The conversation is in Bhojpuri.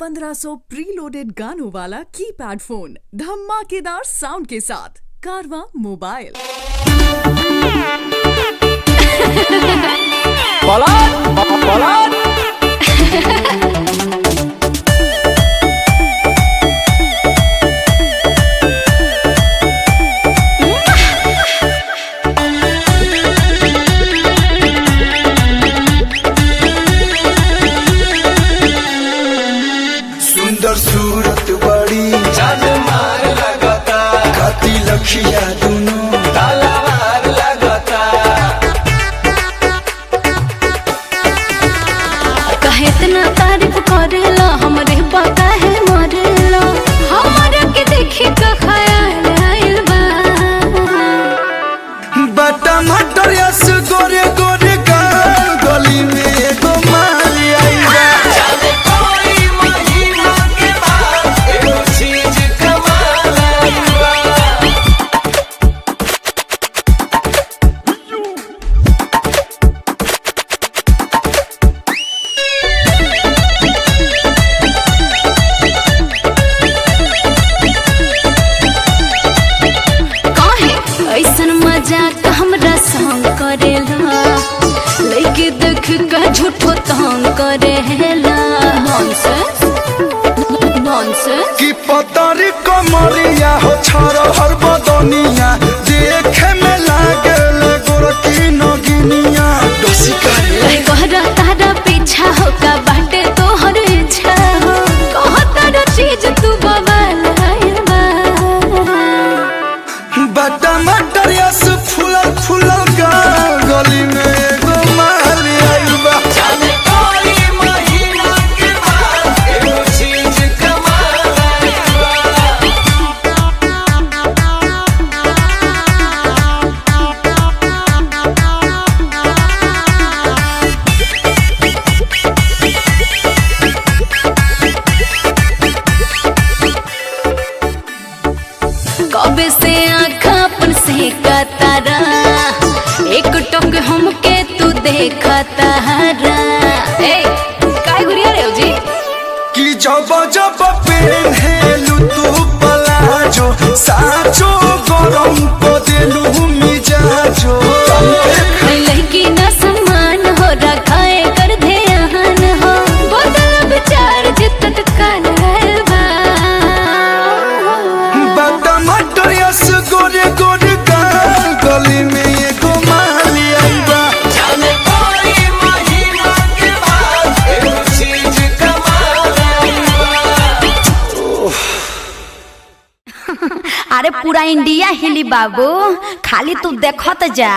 1500 प्रीलोडेड गानों वाला कीपैड फोन धमाकेदार साउंड के साथ कारवा मोबाइल। सुंदर सूरत बड़ी जान मार लगता, काती लखिया दोनों तलवार लगता। कहे इतना तारीफ करेला हमरे पता है मरेला हमारे के देखी का ख्याल आइल बा बटा मटर यस गोरे गोरे गाल गली में एगो मारी आई बा। जाने कोई महीना के बाद एगो चीज कमाल आइबा। काहे ऐसन मजाक हमरा संग करेला लइके देख के झूठो तंग करेला नॉनसेंस नॉनसेंस कि पतरी कमरिया हो छर हर बदनिया देखे में लागे गोरकी नगिनिया डोसी करे कहरा तारा पीछा हो का बाटे तोहर इच्छा हो कह तारा चीज तू बवाल आइल बा बटा मटर यस फूलल फूलल गाल गली में एगो मारी आई बा। जाने कोई महीना के बाद एगो चीज कमाल आइबा। कबे से आँख अपन से का तारा एक टक हमके तू देखा तारा ए काय गुरिया रे जी कि जब जब पेन्हेलु तू पलाजो साचो गरम को देलु मिजाजो लड़की ना सम्मान हो रखाए कर ध्यान हो बदल विचार जितत काल बा बटा मटर यस गोरे गोरे गाल गली में एगो माली आई बा। जाने कोई महीना के बाद एगो चीज कमाल आइबा। अरे पूरा इंडिया हिली बाबू, खाली तू देखत जा।